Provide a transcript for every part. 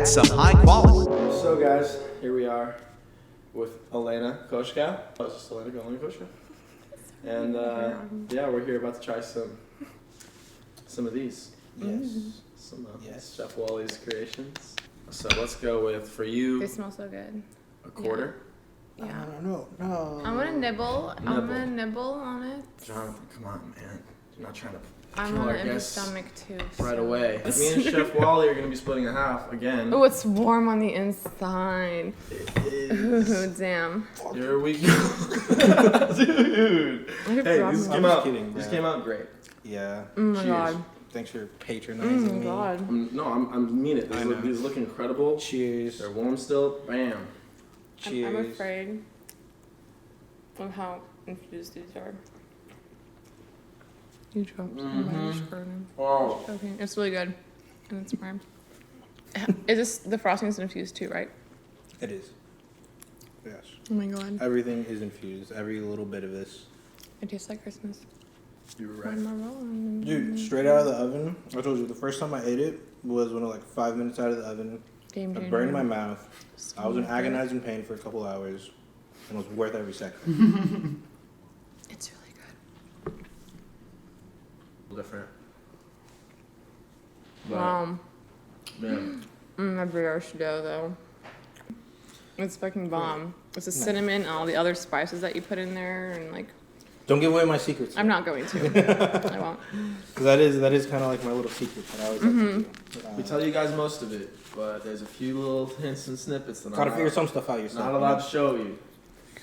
get some high quality. So guys, here we are with Elena Koshka. Oh, it's just Elena Koshka. And yeah, we're here about to try some of these. Yes. Some of Yes. Chef Wally's creations. So let's go with, for you, They smell so good. a quarter. Yeah. No. I'm gonna nibble. I'm gonna nibble on it. Jonathan, come on, man. You're not trying to I'm kill on our an empty guests stomach too. right so- away. Me and Chef Wally are going to be splitting a half again. Oh, it's warm on the inside. It Ooh, is. damn. Here we go. Dude. I could Hey, drop this them. came just out. kidding, This bro. came out great. Yeah. Oh my Cheers. god. Thanks for Oh patronizing my me. god. I'm mean it. I know. These look incredible. Cheers. They're warm still. Bam. Cheers. I'm afraid of how infused these are. You dropped some by your scrotum. Wow. Okay, it's really good. And it's warm. Is this, the frosting is infused too, right? It is. Yes. Oh my god. Everything is infused. Every little bit of this. It tastes like Christmas. You were What right. am I rolling? Dude, straight out of the oven. I told you the first time I ate it was when it was like 5 minutes out of the oven. Game I changer. burned my mouth. So I was in good. agonizing pain for a couple hours. And it was worth every second. It's really good. Different. But, Wow. man. My brioche dough though. It's fucking bomb. It's the Nice. cinnamon and all the other spices that you put in there and like Don't give away my secrets. I'm not going to. I won't. Because that is kind of like my little secret that I always like to do. We tell you guys most of it, but there's a few little hints and snippets that Gotta I'm figure some stuff out yourself. not allowed to show you.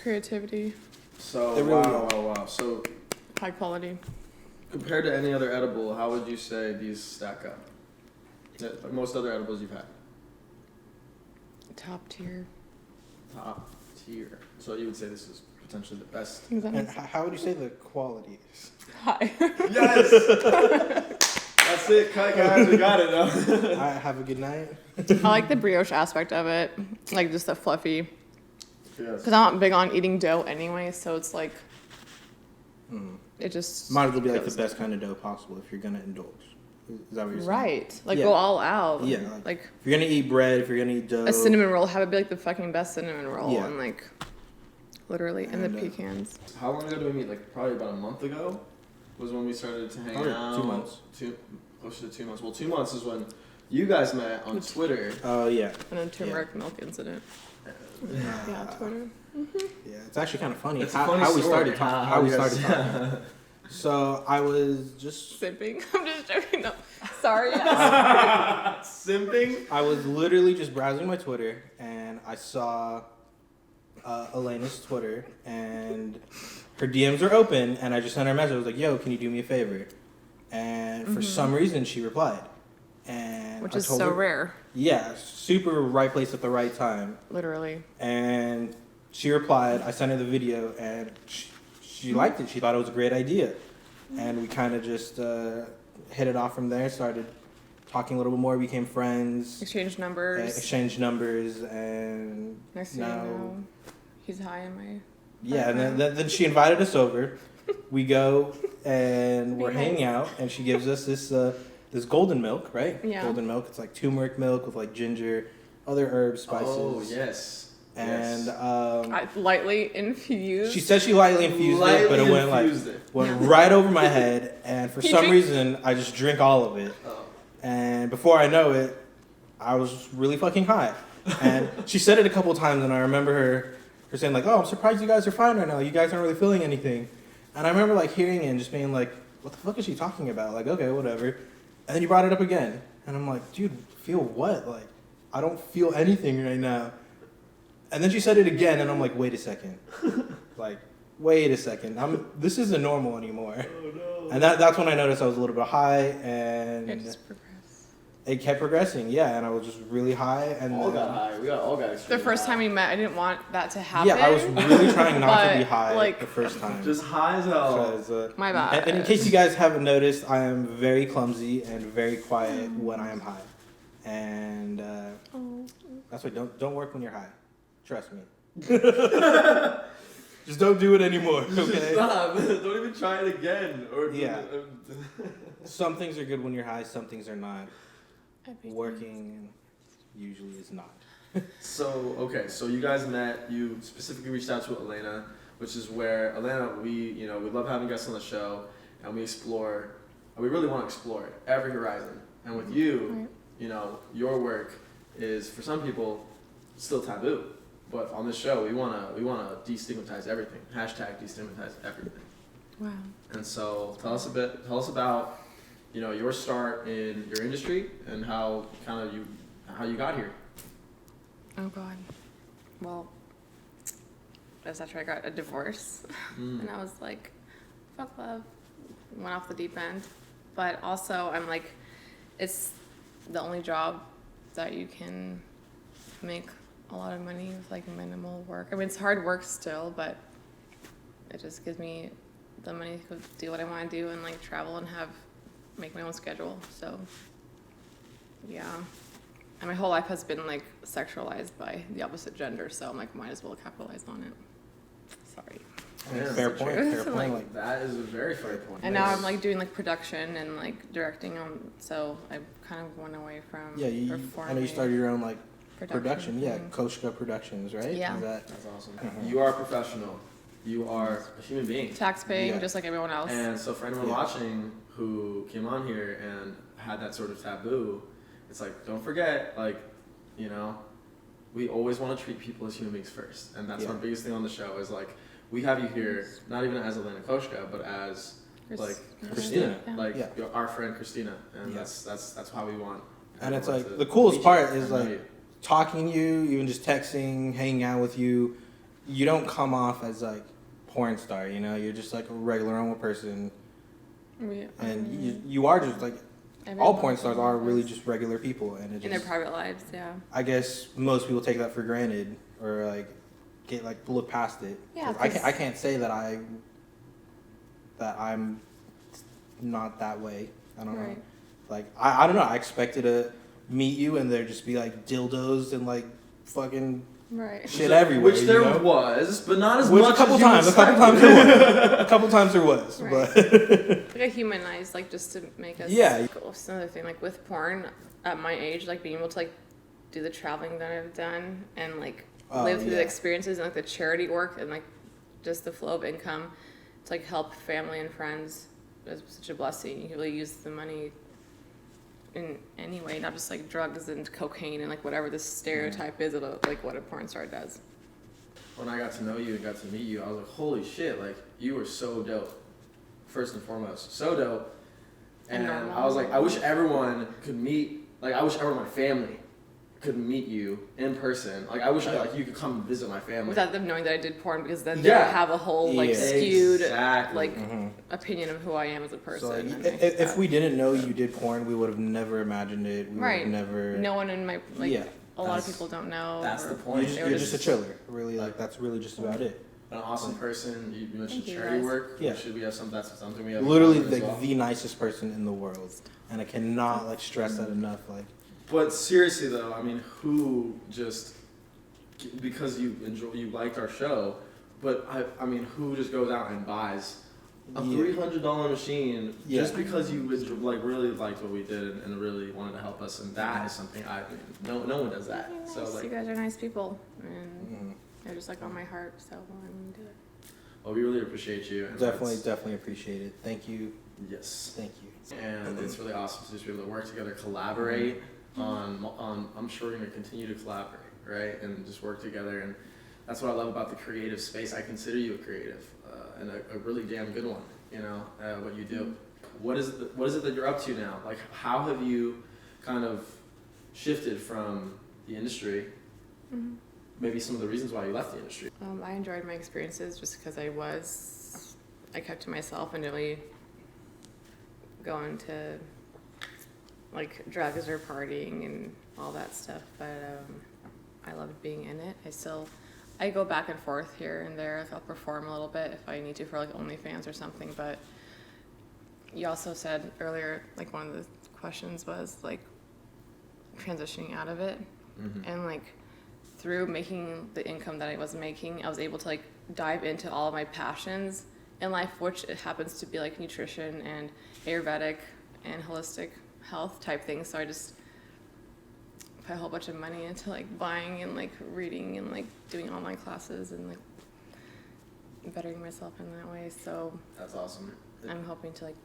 Creativity, So, They really wow. So, high quality. compared to any other edible, how would you say these stack up? Most other edibles you've had. Top tier. Top tier. So you would say this is potentially the best. Is that And nice? how would you say the quality is? High. Yes! That's it, cut guys, we got it though. I have a good night. I like the brioche aspect of it, like just the fluffy. Yes. Because I'm not big on eating dough anyway, so it's like Mm. it just Might as well be like the goes. best kind of dough possible if you're gonna indulge. Is that what you're saying? Right, like Yeah. go all out. Yeah, like If you're gonna eat bread, if you're gonna eat dough. a cinnamon roll, have it be like the fucking best cinnamon roll, Yeah. and like literally, and the And, pecans. How long ago did we meet? Like probably about a month ago was when we started to hang Probably out. 2 months. Close to 2 months. Well, 2 months is when you guys met on Twitter. Oh yeah. And then turmeric milk incident. Yeah, Twitter. Yeah, it's actually kind of funny. It's a how, funny how we story. started talking. How we you guys- started talking. So I was just. Sipping. I'm just joking. No, sorry. Simping? I was literally just browsing my Twitter and I saw Elena's Twitter and her DMs were open and I just sent her a message. I was like, "Yo, can you do me a favor?" And for some reason, she replied. And Which I is told so her- rare, Yeah, super right place at the right time. literally. And she replied. I sent her the video and she liked it. She thought it was a great idea. And we kind of just hit it off from there. Started talking a little bit more. Became friends. Exchange numbers. Exchanged numbers, and Next thing you know, he's high in my. yeah, and then she invited us over. We go and we're Be hanging nice. out, and she gives us this golden milk, right? Yeah. Golden milk. It's like turmeric milk with like ginger, other herbs, spices. Oh, yes. And I lightly infused. she said she lightly infused it, but it went right over my head, and for You some drink- reason I just drink all of it. Oh. And before I know it, I was really fucking high. And she said it a couple times, and I remember her saying like, "Oh, I'm surprised you guys are fine right now. You guys aren't really feeling anything." And I remember like hearing it and just being like, "What the fuck is she talking about?" Like, okay, whatever. And then you brought it up again, and I'm like, "Dude, feel what? Like, I don't feel anything right now." And then she said it again, and I'm like, "Wait a second. Like, wait a second. This isn't normal anymore." Oh, no. And that's when I noticed I was a little bit high, and It just progressed. it kept progressing, yeah, and I was just really high, and All then, got high. We all got The extremely first high. time we met, I didn't want that to happen. yeah, I was really trying not to be but, high like, the first time. Just high as hell. 'Cause, My bad. and in case you guys haven't noticed, I am very clumsy and very quiet when I am high, and Oh. that's why don't work when you're high. Trust me. Just don't do it anymore, okay? Stop. Don't even try it again. Or Yeah. Some things are good when you're high, some things are not. Everything. Working. usually is not. So, okay, so you guys met, you specifically reached out to Elena, which is where, Elena, we love having guests on the show, and we really want to explore every horizon. And with you, Right. your work is, for some people, still taboo. But on this show, we wanna destigmatize everything. Hashtag destigmatize everything. Wow. And so tell us about, your start in your industry and how you got here. Oh God. Well, that's after I got a divorce, and I was like, fuck love. Went off the deep end. But also, I'm like, it's the only job that you can make a lot of money with like minimal work. I mean, it's hard work still, but it just gives me the money to do what I want to do and like travel and make my own schedule. So yeah, and my whole life has been like sexualized by the opposite gender, so I'm like, might as well capitalize on it. Sorry. Yeah, Fair the point. truth. Fair Like- point. Like, That is a very fair point. And now I'm like doing like production and like directing so I kind of went away from yeah, I know you started your own like production. Yeah, thing. Koshka Productions, right? Yeah. That's awesome. Mhm. You are a professional. You are a human being. Tax paying Yeah. just like everyone else. And so for anyone Yeah. watching who came on here and had that sort of taboo, it's like, don't forget, like, we always want to treat people as human beings first. And that's Yeah. our biggest thing on the show is like, we have you here, not even as Elena Koshka, but as like Christina, Yeah. like Yeah. our friend Christina. And Yeah. that's how we want. And it's everyone like, to the coolest meet part you is and know like, you. talking to you, even just texting, hanging out with you, you don't come off as like porn star, you're just like a regular normal person, and you are just like all porn stars are really just regular people, and it in their just, private lives. Yeah. I guess most people take that for granted or like get like look past it. Yeah, 'Cause I can't say that I'm not that way. I don't know. Right. Like I don't know. I expected to meet you and there just be like dildos and like fucking Right. shit everywhere. Which there was, but not as much. A couple as you times there was. A couple times there was. Right. But Like a humanized, like just to make us. Yeah. That's another thing, like with porn, at my age, like being able to like do the traveling that I've done and like Oh, live through yeah. the experiences and like the charity work and like just the flow of income to like help family and friends is such a blessing. You can really use the money in any way, not just like drugs and cocaine and like whatever the stereotype is of like what a porn star does. When I got to know you and got to meet you, I was like, holy shit, like, you were so dope. First and foremost, so dope. And normal. I was like, I wish everyone could meet, like, I wish everyone in my family could meet you in person. Like, I wish like you could come and visit my family. Without them knowing that I did porn, because then they Yeah. would have a whole like Yeah. skewed Exactly. like Mhm. opinion of who I am as a person. So like, and I hate if that. we didn't know you did porn, we would have never imagined it. We would Right. have never. No one in my like Yeah, a lot of that's- people don't know. That's or- the point. You're They were just a chiller. Really, like that's really just about it. An awesome person. You mentioned Thank you, charity guys. work. Yeah. Should we have some? That's something we have. in Literally, common as like well. the nicest person in the world, and I cannot like stress that enough. Like, But seriously though, I mean, who just because you liked our show, but I mean, who just goes out and buys a Yeah. $300 machine Yeah. just because you like really liked what we did and really wanted to help us, and that is something no one does that. You're So nice. like, you guys are nice people, and mhm. they're just like on my heart. So I'm gonna do it. well, we really appreciate you. And definitely appreciate it. Thank you, yes. thank you. And it's really awesome to just be able to work together, collaborate on. I'm sure we're going to continue to collaborate, right, and just work together. And that's what I love about the creative space. I consider you a creative, and a really damn good one. What you do. What is it that you're up to now? Like, how have you kind of shifted from the industry? Mm-hmm. Maybe some of the reasons why you left the industry. I enjoyed my experiences just because I kept to myself and didn't really go into like drugs or partying and all that stuff. But I loved being in it. I go back and forth here and there. I'll perform a little bit if I need to for like OnlyFans or something. But you also said earlier, like one of the questions was like transitioning out of it. Mm-hmm. And like through making the income that I was making, I was able to like dive into all of my passions in life, which it happens to be like nutrition and Ayurvedic and holistic health type things. So I just put a whole bunch of money into like buying and like reading and like doing online classes and like bettering myself in that way. So That's awesome. I'm hoping to like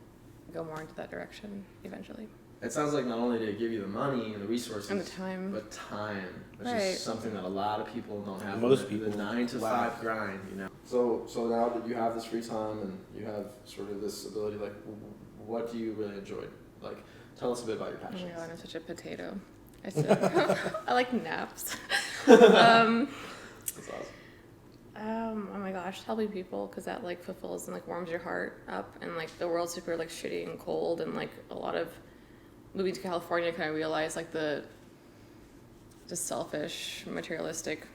go more into that direction eventually. It sounds like not only did it give you the money and the resources, And the time. but time, which Right. is something that a lot of people don't have. Most the people 9 to lack. 5 grind, you know. So now that you have this free time and you have sort of this ability, like, what do you really enjoy? Like, tell us a bit about your Oh passions. my god, I'm such a potato. I still I like naps. Um, That's awesome. oh my gosh, helping people, because that like fulfills and like warms your heart up, and like the world's super like shitty and cold, and like a lot of moving to California kind of realized like the just selfish materialistic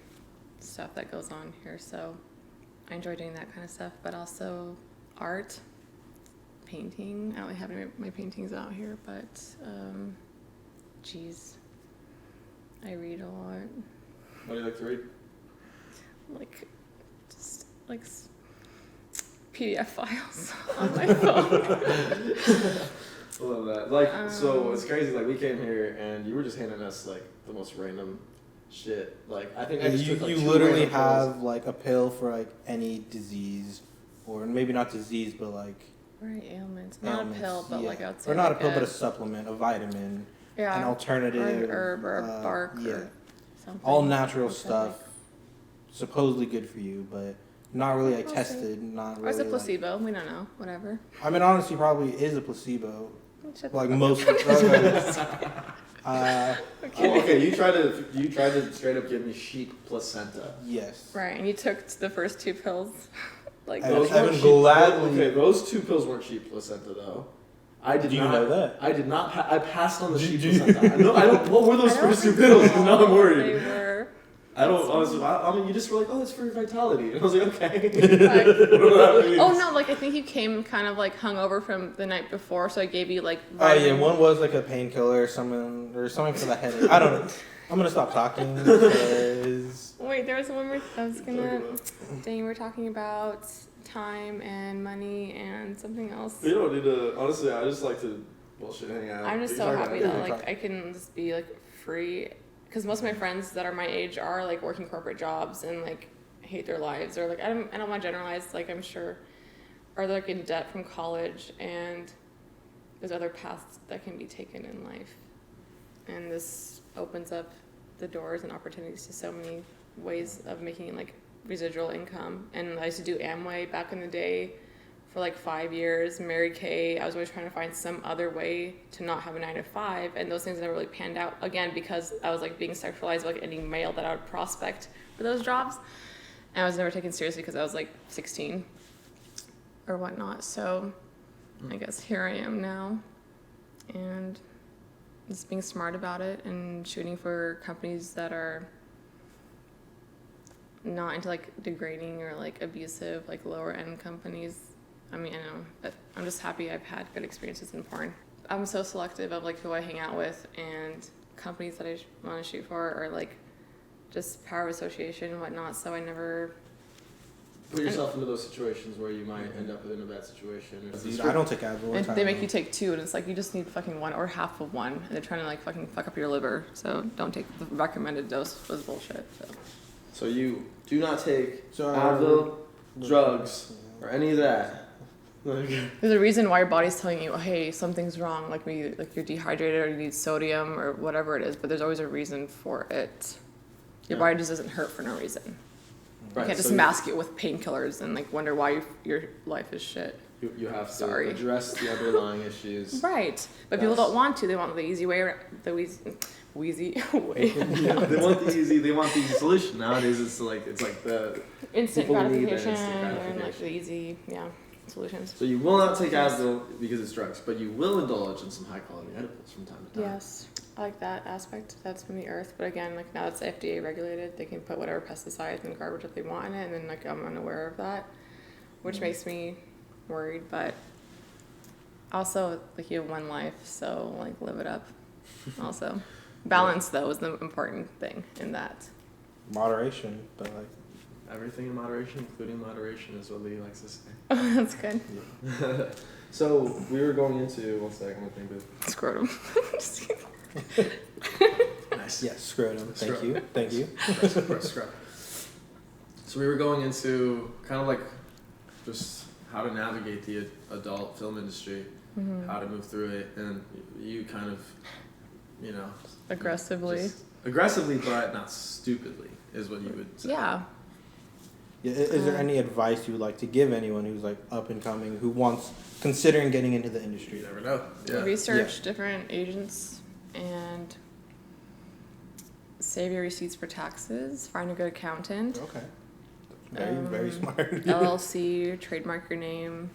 stuff that goes on here. So I enjoy doing that kind of stuff, but also art, painting. I don't really have any of my paintings out here, but geez, I read a lot. What do you like to read? Like just like PDF files on my phone. I love that. Like, so it's crazy. Like, we came here and you were just handing us like the most random shit. Like, I think I just you took, like, you 2 literally random pills. have like a pill for like any disease, or maybe not disease, but like Right, ailments. Not a pill, but yeah. like outside. or not like a pill, but a supplement, a vitamin, yeah, an alternative, or an herb or a bark yeah, or something. all natural Which I stuff, supposedly good for you, but not really like We'll see. tested, not Or is really. it placebo? We don't know. Whatever. I mean, honestly, probably is a placebo. Shut Like the fuck most. up. Okay, you tried to straight up give me sheep placenta. Yes. Right, and you took the first 2 pills. Like And Those Evan weren't sheep- gladly- Okay, those 2 pills weren't sheep placenta though. I did Do you not know that? I did not. I passed on the Did sheep you? placenta. No, I don't. What were those I don't first 2 think pills? so. Now I'm They worried. were. I don't honestly. I mean, you just were like, "Oh, it's for vitality," and I was like, "Okay." Like, I don't know what that means. oh no, like I think you came kind of like hungover from the night before, so I gave you like. Oh yeah, vitamin- one was like a painkiller or something for the headache. I don't know. I'm gonna stop talking because Wait, there was one more. I was Talking gonna. about- Dang, we're talking about time and money and something else. You don't need to. Honestly, I just like to bullshit hang out. I'm just You so talk happy about that it. like I can just be like free, because most of my friends that are my age are like working corporate jobs and like hate their lives, or like I don't want to generalize, like I'm sure are like in debt from college, and there's other paths that can be taken in life, and this opens up the doors and opportunities to so many ways of making like residual income. And I used to do Amway back in the day for like 5 years, Mary Kay. I was always trying to find some other way to not have a 9 to 5, and those things never really panned out, again because I was like being sexualized by like any male that I would prospect for those jobs, and I was never taken seriously because I was like 16 or whatnot. So I guess here I am now, and just being smart about it and shooting for companies that are not into like degrading or like abusive, like lower end companies. I mean, I know, but I'm just happy I've had good experiences in porn. I'm so selective of like who I hang out with, and companies that I want to shoot for are like just power of association and whatnot. So I never. Put yourself into those situations where you might end up in a bad situation. dude, I don't take Advil. And they make you take 2, and it's like you just need fucking 1 or half of 1, and they're trying to like fucking fuck up your liver. So don't take the recommended dose. Was bullshit. So you do not take So, Advil, drugs, or any of that. There's a reason why your body's telling you, oh, hey, something's wrong, like maybe like you're dehydrated or you need sodium or whatever it is, but there's always a reason for it. Your Yeah. body just doesn't hurt for no reason. Right, You can't just so mask it with painkillers and like wonder why your life is shit. You have to Sorry. address the underlying issues. Right, but people That's- don't want to. They want the easy way, the wheezy way. Yeah, they want the easy. They want the easy solution. Nowadays, it's like the Instant People need the gratification instant and like gratification. the easy, solutions. So you will not take Advil because it's drugs, but you will indulge in some high quality edibles from time to time. Yes, I like that aspect. That's from the earth, but again, like now it's FDA regulated, they can put whatever pesticides and garbage that they want in it, and then like I'm unaware of that, which makes me worried. But also, like you have one life, so like live it up. Also, balance though is the important thing in that. moderation, but like Everything in moderation, including moderation, is what Lee likes to say. Oh, that's good. So we were going into one second. I think Scrotum. nice Yes. Yes, scrotum. Thank Scrotum. you. Thank you. Of course, scrotum. So we were going into kind of like just how to navigate the adult film industry, how to move through it, and you kind of, you know, Aggressively. aggressively, but not stupidly, is what you would say. Yeah. Yeah, is there any advice you would like to give anyone who's like up and coming, who wants considering getting into the industry? You never know. Yeah. Research different agents and save your receipts for taxes. Find a good accountant. Okay. Very smart. LLC, trademark your name.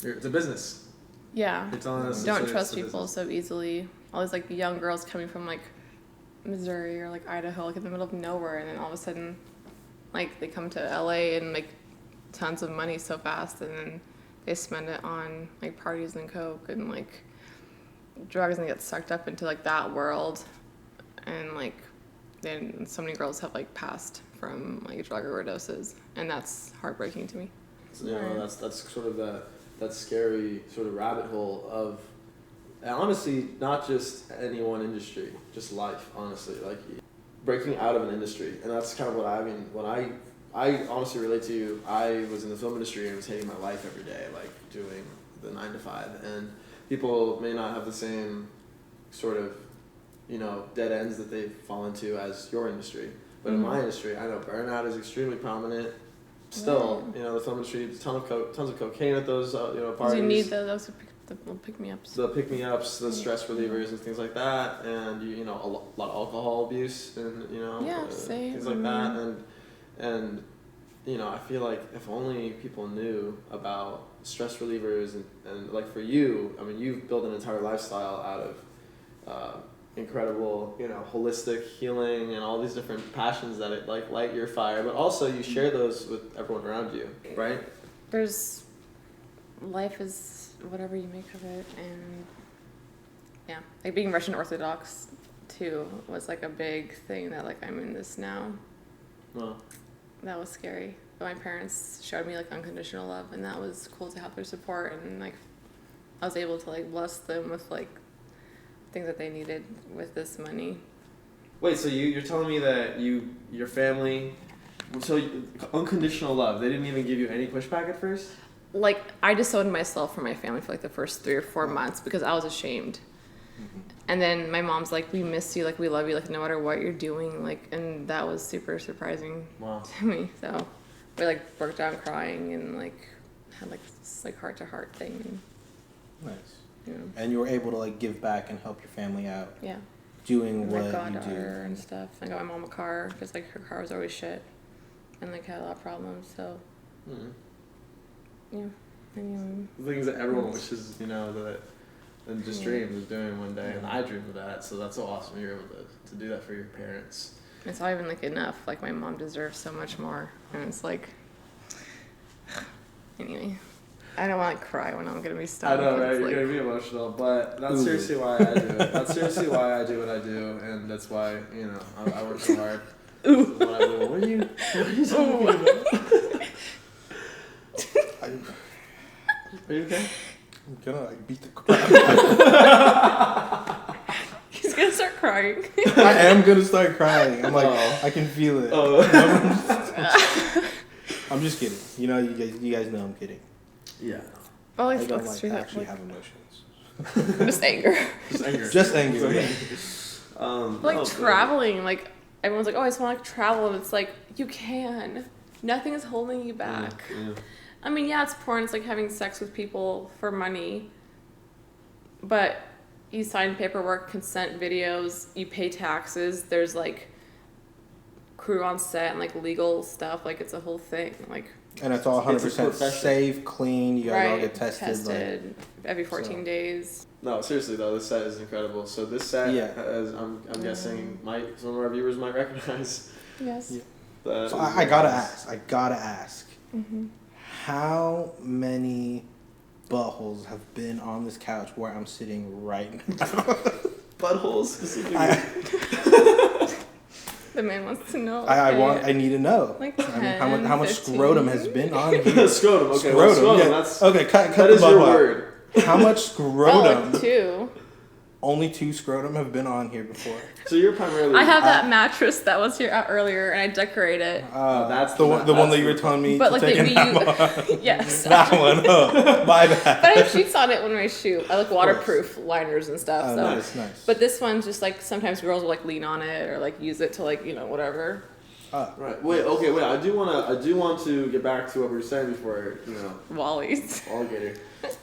It's a business. Yeah. You're telling us Don't it's trust a people business. so easily. All these like young girls coming from like Missouri or like Idaho, like in the middle of nowhere, and then all of a sudden, like they come to LA and make tons of money so fast, and then they spend it on like parties and coke and like drugs, and they get sucked up into like that world, and like then so many girls have like passed from like drug overdoses, and that's heartbreaking to me. So, you know, that's sort of that scary sort of rabbit hole of, and honestly, not just any one industry, just life, honestly, like breaking out of an industry. And that's kind of what I mean. When I honestly relate to you, I was in the film industry and was hating my life every day, like doing the 9 to 5. And people may not have the same sort of, you know, dead ends that they fall into as your industry. But in my industry, I know burnout is extremely prominent. Still, you know, the film industry, tons of cocaine at those, you know, parties. You need those pick-me-ups. The pick-me-ups, the stress relievers, and things like that, and you know, a lot of alcohol abuse, and you know, things like that, and you know, I feel like if only people knew about stress relievers, and like for you, I mean, you've built an entire lifestyle out of incredible, you know, holistic healing and all these different passions that it like light your fire, but also you share those with everyone around you, right? Life is whatever you make of it, and yeah, like being Russian Orthodox too was like a big thing that like I'm in this now. Well, that was scary, but my parents showed me like unconditional love, and that was cool to have their support, and like I was able to like bless them with like things that they needed with this money. Wait, so you're telling me that your family, unconditional love, they didn't even give you any pushback at first? Like, I disowned myself from my family for like the first 3 or 4 months because I was ashamed. And then my mom's like, we miss you, like we love you, like no matter what you're doing, like, and that was super surprising to me. So we like broke down crying and like had like this like heart to heart thing. Nice. You know. And you were able to like give back and help your family out. Yeah. Doing and what my you do. goddaughter and stuff. I got my mom a car because like her car was always shit, and like had a lot of problems. So. Yeah. Anyway. Things that everyone wishes, you know, that and just dreams of doing one day, and I dream of that. So that's so awesome you're able to do that for your parents. It's not even like enough. Like my mom deserves so much more, and it's like. Anyway. I don't want to cry when I'm going to be stoned. I know, right? You're like... going to be emotional, but that's seriously why I do it. That's seriously why I do what I do, and that's why, you know, I work so hard. Ooh. What are you talking about? Are you okay? I'm gonna like beat the crap. He's going to start crying. I am going to start crying. I'm like, I can feel it. I'm just kidding. You know, you guys know I'm kidding. Yeah. Well, I don't like actually have emotions. Just anger. Just anger. Yeah. Traveling, like everyone's like, oh, I just want to travel, and it's like you can. Nothing is holding you back. Yeah. I mean, yeah, it's porn. It's like having sex with people for money, but you sign paperwork, consent videos, you pay taxes. There's like crew on set and like legal stuff. Like it's a whole thing. Like. And it's all 100% safe, clean. You guys all get tested every 14 days. No, seriously though, this set is incredible. So this set, as I'm guessing, some of our viewers might recognize. Yes. Yeah. So I gotta ask. Mm-hmm. How many buttholes have been on this couch where I'm sitting right now? Buttholes specifically. The man wants to know. I need to know. Like 10, how much 15? scrotum has been on here? Scrotum, okay. Scrotum, well, scrotum, yeah. that's, okay, cut that the is your butt word. How much scrotum? Oh, like 2. only 2 scrotum have been on here before. So you're primarily. I have that mattress that was here earlier, and I decorate it. That's the one that you were telling me But to like take a we nap on. yes. That one. Oh, my bad. But I have sheets on it when I shoot. I like waterproof liners and stuff. Oh, So. nice. But this one's just like sometimes girls will like lean on it or like use it to like whatever. Right. Wait. I do want to get back to what we were saying before. Wallies. Alligator.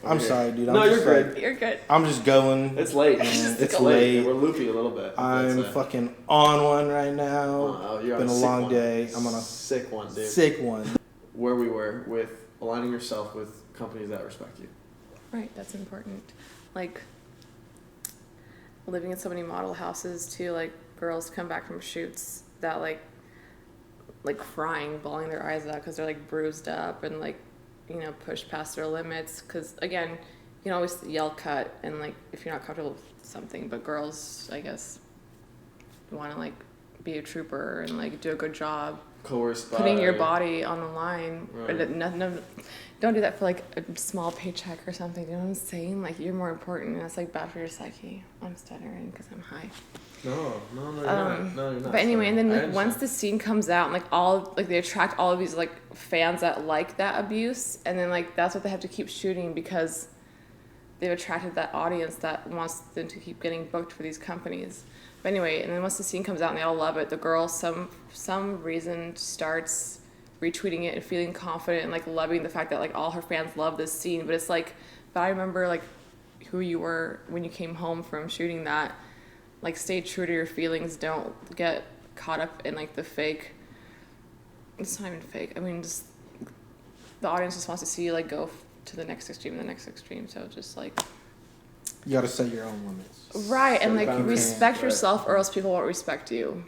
I'm sorry, dude. No, you're good. You're good. I'm just going. It's late. It's late. We're loopy a little bit. I'm fucking on one right now. You're on Been a sick long one. day. I'm on a sick one, dude. Sick one. Where we were with aligning yourself with companies that respect you. Right, that's important. Like living in so many model houses too, like girls come back from shoots that like crying, bawling their eyes out because they're like bruised up and like pushed past their limits. Because again, you can always yell cut and like if you're not comfortable with something, but girls, I guess, want to like be a trooper and like do a good job. Coerced by putting your body on the line. Right. No, don't do that for like a small paycheck or something. You know what I'm saying? Like you're more important, and that's like bad for your psyche. I'm stuttering because I'm high. No, you're not. No, you're not. But anyway, and then I like, once the scene comes out, and like they attract all of these like fans that like that abuse, and then like that's what they have to keep shooting because they've attracted that audience that wants them to keep getting booked for these companies. But anyway, and then once the scene comes out and they all love it, the girl some reason starts retweeting it and feeling confident and like loving the fact that like all her fans love this scene. But it's like, but I remember like who you were when you came home from shooting that. Like stay true to your feelings. Don't get caught up in like the fake. It's not even fake. I mean, just the audience just wants to see you like go to the next extreme and the next extreme. So just like. You gotta set your own limits. Right, and like respect right. yourself or else people won't respect you.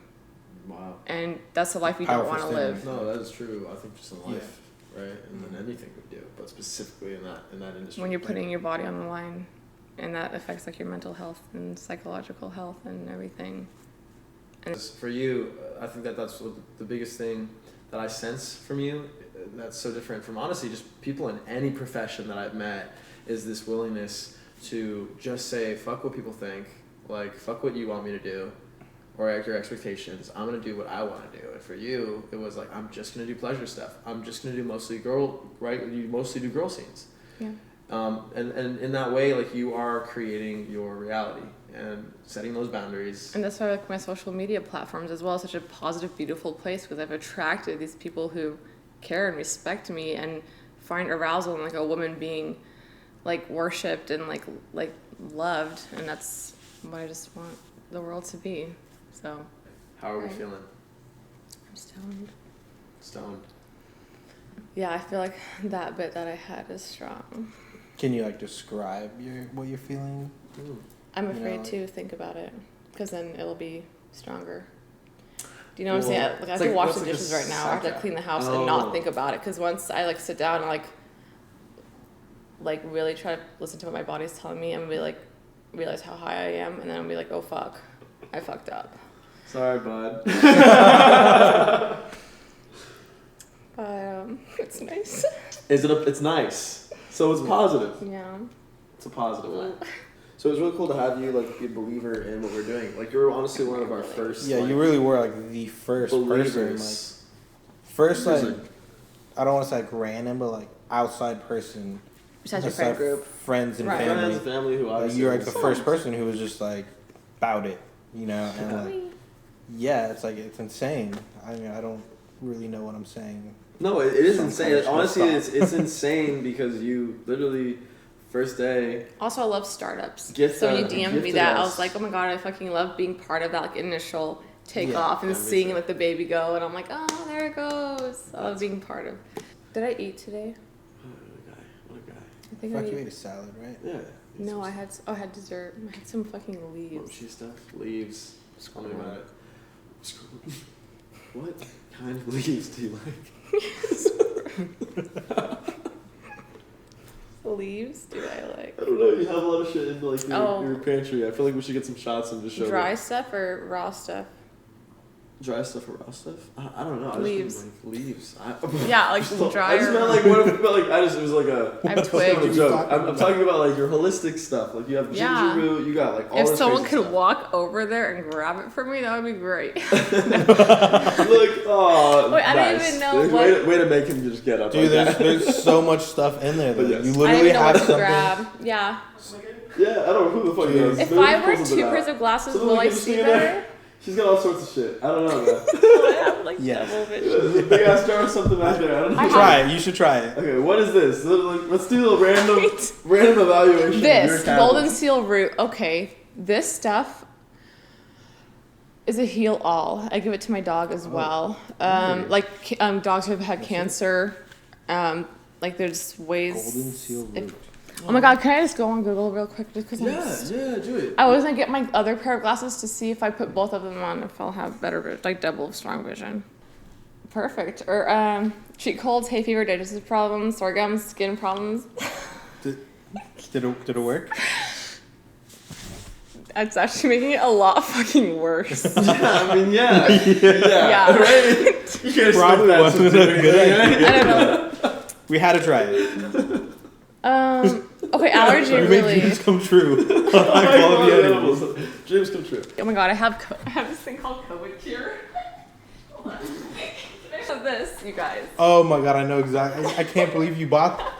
Wow. And that's the life you don't want to live. No, that is true. I think just in life, right? And then anything we do, but specifically in that industry. When you're putting your body on the line, and that affects like your mental health and psychological health and everything. And for you, I think that's the biggest thing that I sense from you that's so different from honestly just people in any profession that I've met is this willingness to just say, fuck what people think, like, fuck what you want me to do, or your expectations. I'm going to do what I want to do. And for you, it was like, I'm just going to do pleasure stuff. I'm just going to do mostly you mostly do girl scenes. yeah. And in that way, like, you are creating your reality and setting those boundaries. And that's why like my social media platforms as well is such a positive, beautiful place because I've attracted these people who care and respect me and find arousal in like a woman being like worshipped and like loved, and that's what I just want the world to be. So How are we feeling? I'm stoned. Stoned. Yeah, I feel like that bit that I had is strong. Can you like describe what you're feeling? I'm afraid to think about it because then it'll be stronger. Do you know what I'm saying? Like, I have to wash the dishes right now. I have to clean the house and not think about it because once I like sit down and like really try to listen to what my body's telling me and be like realize how high I am, and then I'll be like, oh fuck, I fucked up. Sorry, bud. But it's nice. It's nice. So it's positive. Yeah. It's a positive way. So it's really cool to have you like be a believer in what we're doing. Like you're honestly one of our first. Yeah, like, you really were like the first person. Like first like I don't want to say like random, but like outside person. Besides your friend group. Friends and Right. family. Friends, family who obviously. You're like the first person who was just like about it, you know, and like yeah, it's like it's insane. I mean, I don't really know what I'm saying. No, it is insane. Honestly, it's insane because you literally first day. Also, I love startups. Gift so when you that- DM'd me gifted that, I us. was like, oh my god, I fucking love being part of that like initial takeoff and everything. seeing like the baby go, and I'm like, oh, there it goes. I love being part of. Did I eat today? What a guy. I think Fuck, I you ate. ate a salad, right? Yeah. No, I had dessert. I had some fucking leaves. Mushy stuff. Leaves. Tell me about it. What kind of leaves do you like? Leaves? Do I like? I don't know. You have a lot of shit in like Oh. your pantry. I feel like we should get some shots and just show Dry them. stuff or raw stuff? Dry stuff or raw stuff? I don't know. I Leaves. just mean, like leaves. Yeah, like I dryer. just meant like what if it was like a. I have Kind of a twigs. joke. I'm talking about like your holistic stuff. Like you have ginger Yeah. root. You got like all If this someone crazy could stuff. walk over there and grab it for me, that would be great. Look, oh, Wait, I don't nice. even know Way to make him just get up. Dude, like that. there's so much stuff in there. Though. But yes. You I don't literally even know have what to something. grab. Yeah. Yeah, I don't know who the fuck Dude. knows. If Maybe I wear pulls it 2 out. pairs of glasses, Something will like I this see thing in there? better? She's got all sorts of shit. I don't know, man. I have like Yes. double vision. There's a big ass jar of something back there. I don't know. Try it. You should try it. Okay, what is this? Let's do a random evaluation. of your This cabinet. golden seal root. Okay, this stuff is a heal all. I give it to my dog as well. Really? Like dogs who have had cancer. Like there's ways. Golden seal root. Oh my god, can I just go on Google real quick just because Yeah, do it. I was gonna get my other pair of glasses to see if I put both of them on if I'll have better vision, like double strong vision. Perfect. Or cheek colds, hay fever, digestive problems, sorghum, skin problems. Did it work? It's actually making it a lot fucking worse. Yeah, I mean, yeah. Yeah. Right? You can't Probably that wasn't a something, good right? idea. I don't know. We had to try it. Okay, allergy We made really. dreams come true. High quality edibles. animals. Dreams come true. Oh my god, I have this thing called COVID cure. Hold on. I have this, you guys. Oh my god, I know exactly. I can't believe you bought.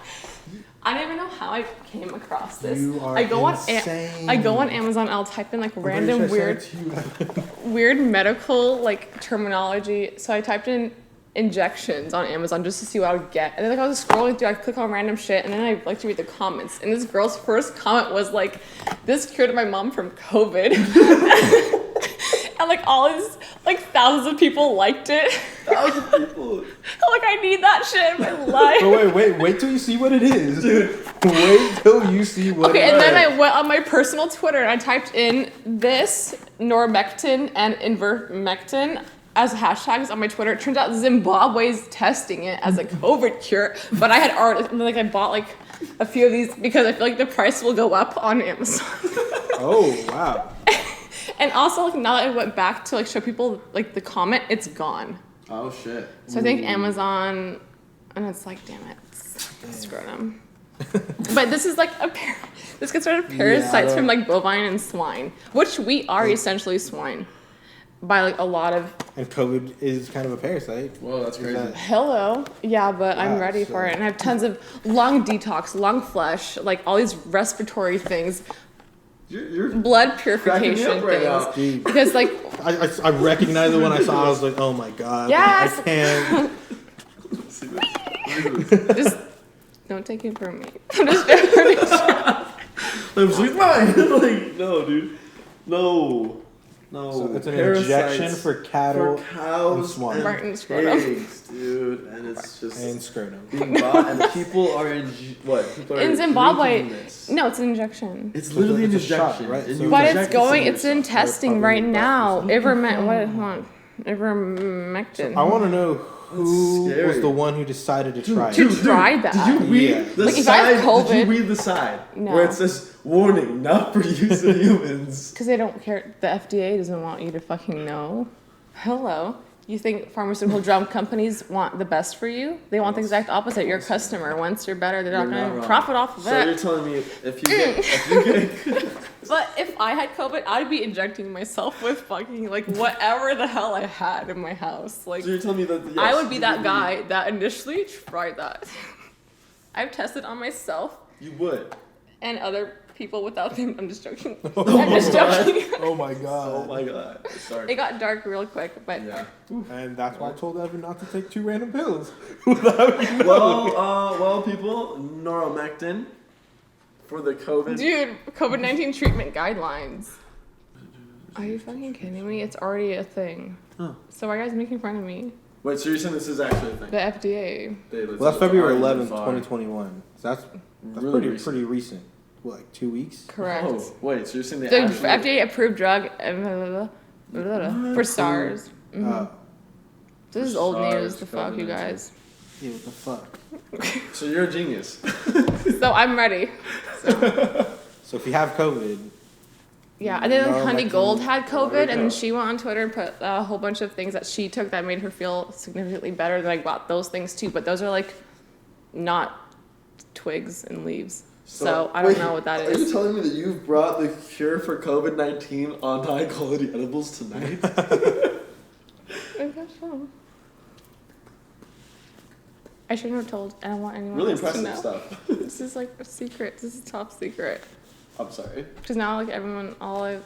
I don't even know how I came across this. You are I go insane. I go on Amazon. I'll type in like I'm pretty random sure I weird, sent it to you. weird medical like terminology. So I typed in injections on Amazon just to see what I would get. And then like I was scrolling through, I click on random shit, and then I like to read the comments. And this girl's first comment was like, "This cured my mom from COVID." And like all these like thousands of people liked it. 1,000 people. Like I need that shit in my life. But wait till you see what it is, dude. Wait till you see what. Okay, it and is. then I went on my personal Twitter and I typed in this, normectin, and ivermectin as hashtags on my Twitter. It turns out Zimbabwe's testing it as a COVID cure, but I had already, like, I bought like a few of these because I feel like the price will go up on Amazon. Oh wow. And also, like, now that I went back to like show people like the comment, it's gone. Oh, shit. So I think Amazon, and it's like, damn it, scrotum. But this is like this gets rid of parasites from like bovine and swine, which we are essentially swine by like a lot of. And COVID is kind of a parasite. Whoa, that's crazy. Hello, yeah, but I'm Wow, ready so- for it, and I have tons of lung detox, lung flush, like all these respiratory things, You're blood cracking me purification up right now. things, Dude, because like I recognized it when I saw it. I was like, oh my god. Yes! I can't. See this? What is this? just don't take it from me. I'm just joking. I was like, mine. Like, no, dude. No. So it's an Parasites injection for cattle for cows and swine. and Martin scrotum. pigs, dude. And it's just and scrotum. being bought, and people are in what? People are In Zimbabwe, drinking this. no, it's an injection. It's literally an It's a shot, injection, right? and So- you But inject it's going. into It's in yourself. testing probably right about now. this. Ivermectin. I want to know who That's was scary. the one who decided to try dude, it. Try that. Did you read Yeah. the Like, if I have side? Did COVID- you read the side No. where it says warning, not for use in humans? Because they don't care. The FDA doesn't want you to fucking know. Hello. You think pharmaceutical drug companies want the best for you? They want the exact opposite. You're a customer. Once you're better, they're not You're going not to wrong. profit off of So you're it. telling me if you get But if I had COVID, I'd be injecting myself with fucking like whatever the hell I had in my house. Like so you're telling me that yes, I would be you that guy that initially tried that. I've tested on myself You would. and other people without them. I'm just joking. I'm just joking. Oh my god. Oh my god. Sorry. It got dark real quick, but Yeah. And that's why I told Evan not to take 2 random pills. Well, people, noromectin for the COVID. dude, COVID-19 treatment guidelines. Are you fucking kidding me? It's already a thing. Huh. So why are you guys making fun of me? Wait, so you're saying this is actually a thing? The FDA. Well, that's February Already 11th, far. 2021. So that's Really recent. pretty recent. What, like 2 weeks? Correct. Oh, wait, so you're saying The actually... FDA approved drug for SARS. Uh, This is For old SARS, news. The fuck, you COVID-19. guys. yeah, what the fuck? So you're a genius. So I'm ready. So if you have COVID, Yeah, I think like No, Honey my Gold team- had Oh, there COVID, we and go. she went on Twitter and put a whole bunch of things that she took that made her feel significantly better. Then I got those things too, but those are like not twigs and leaves. So I don't know what that Are you is. telling me that you've brought the cure for COVID-19 on high quality edibles tonight? I guess so. I shouldn't have told. I don't want anyone Really else to impressive know. stuff. This is like a secret. This is top secret. I'm sorry. Because now like everyone, now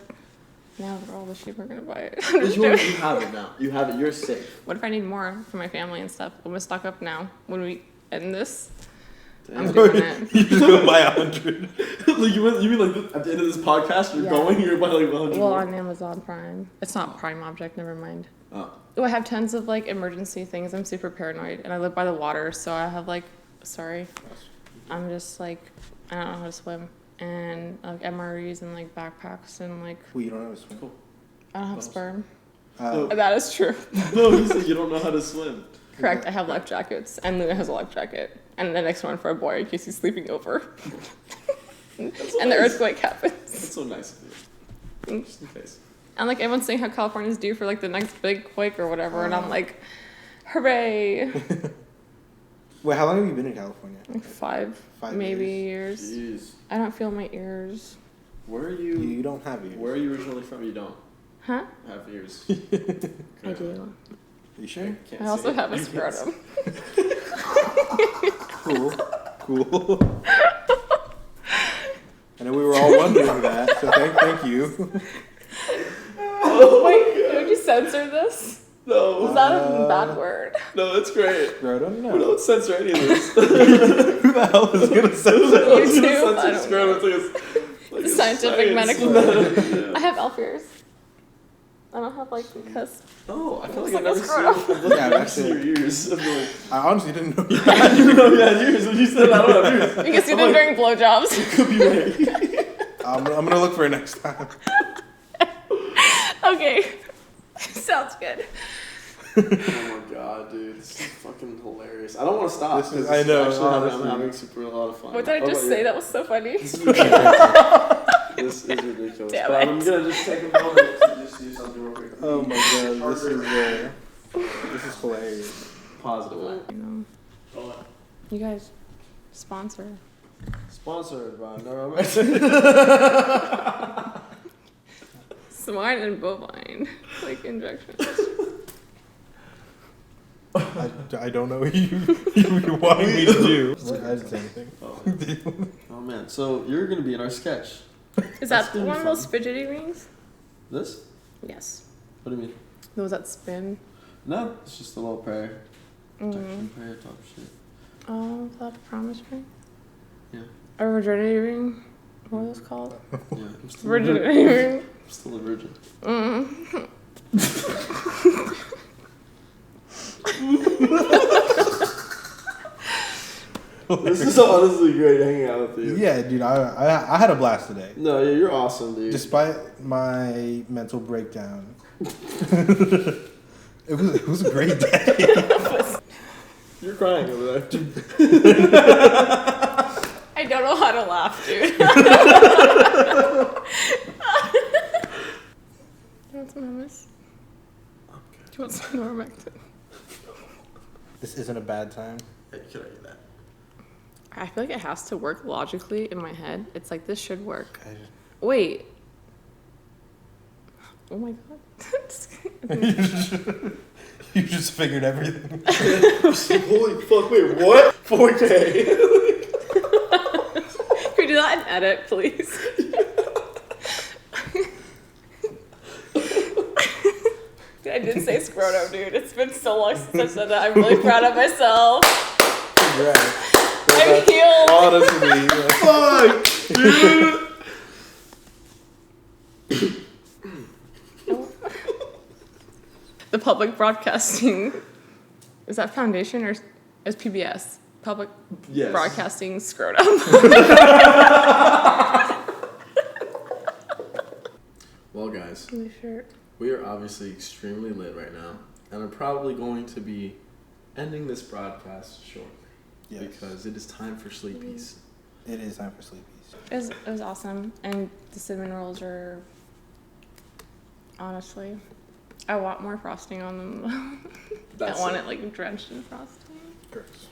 all the sheep are gonna buy it. You have it now. You have it. You're safe. What if I need more for my family and stuff? I'm gonna stock up now. When we end this, I'm Damn. doing it. You just go buy 100. Like you mean like at the end of this podcast, you're Yeah. going, you're buying like 100 Well, more? on Amazon Prime. It's not Prime Object, never mind. Oh. Oh, I have tons of like emergency things. I'm super paranoid, and I live by the water, so I have like, I'm just like, I don't know how to swim, and like MREs and like backpacks and like Well, you don't know how to swim. Cool. I don't have sperm. No. That is true. No, he said you don't know how to swim. Correct. I have life jackets, and Luna has a life jacket, and the next one for a boy in case he's sleeping over. And the earthquake happens. That's so nice of you. Just in case. And like everyone's saying how California's due for like the next big quake or whatever, and I'm like, hooray! Wait, how long have you been in California? Like 5 5 maybe years. Jeez. I don't feel my ears. Where are You you? don't have ears. Where are you originally from? You don't Huh? have ears. I do. Are you sure? Can't I also see have a it. scrotum. Cool. I know we were all wondering that, so thank you. Wait, did you censor this? No. Is that a bad word? No, it's great. Scrotum? We No. don't censor any of this. Who the hell is gonna censor You It's too? gonna I censor don't scrotum. know. It's like The a scientific science. medical. I have elf ears. I don't have like cusp. Oh, I feel Looks like like I've a never scrotum. seen it. Yeah, Next to that's your ears. I feel like, I honestly didn't know you I had didn't know you had ears when you said I don't have ears. Because you I'm did like, during blowjobs. could be right. I'm gonna look for it next time. Okay. Sounds good. Oh my god, dude. This is fucking hilarious. I don't want to stop. This is- 'cause I know, Actually, I'm honestly. having super a lot of fun. What did I How just about say? you? That was so funny. This is ridiculous. This is ridiculous. Damn But it. I'm gonna just take a moment to just do something real quick. Oh my god, this is hilarious. Positive way. You know, you guys sponsor. Sponsored by No Swine and bovine, like injections. I don't know what you're wanting me to do. I didn't say anything. Oh man, so you're gonna be in our sketch. Is That's that gonna be one of those fun. fidgety rings? This? Yes. What do you mean? Those that spin. No, it's just a little prayer. Mm. Protection prayer type shit. Oh, is that a promise ring? Yeah. A virginity ring? What are those called? Yeah. I'm still a virgin. Virginity ring. I'm still a virgin. Mm. This is honestly great hanging out with you. Yeah, dude, I had a blast today. No, yeah, you're awesome, dude. Despite my mental breakdown, it was a great day. You're crying over there. I don't know how to laugh, dude. Do you want some hummus? Do you want some Normectin? This isn't a bad time. Yeah, you could argue that. I feel like it has to work logically in my head. It's like, this should work. I just- Wait. Oh my god. You just figured everything. Holy fuck, wait, what? 4K. Can we do that in edit, please? I did say scrotum, dude. It's been so long since I said that. I'm really proud of myself. Congrats. I'm healed. Honestly, Fuck, dude. The public broadcasting, is that foundation or is PBS? Public Yes. broadcasting scrotum. Well, guys, Holy shirt. we are obviously extremely lit right now, and are probably going to be ending this broadcast shortly yes. because it is time for sleepies. It is time for sleepies. It was awesome. And the cinnamon rolls are Honestly, I want more frosting on them. I That's want it. it like drenched in frosting. Gross.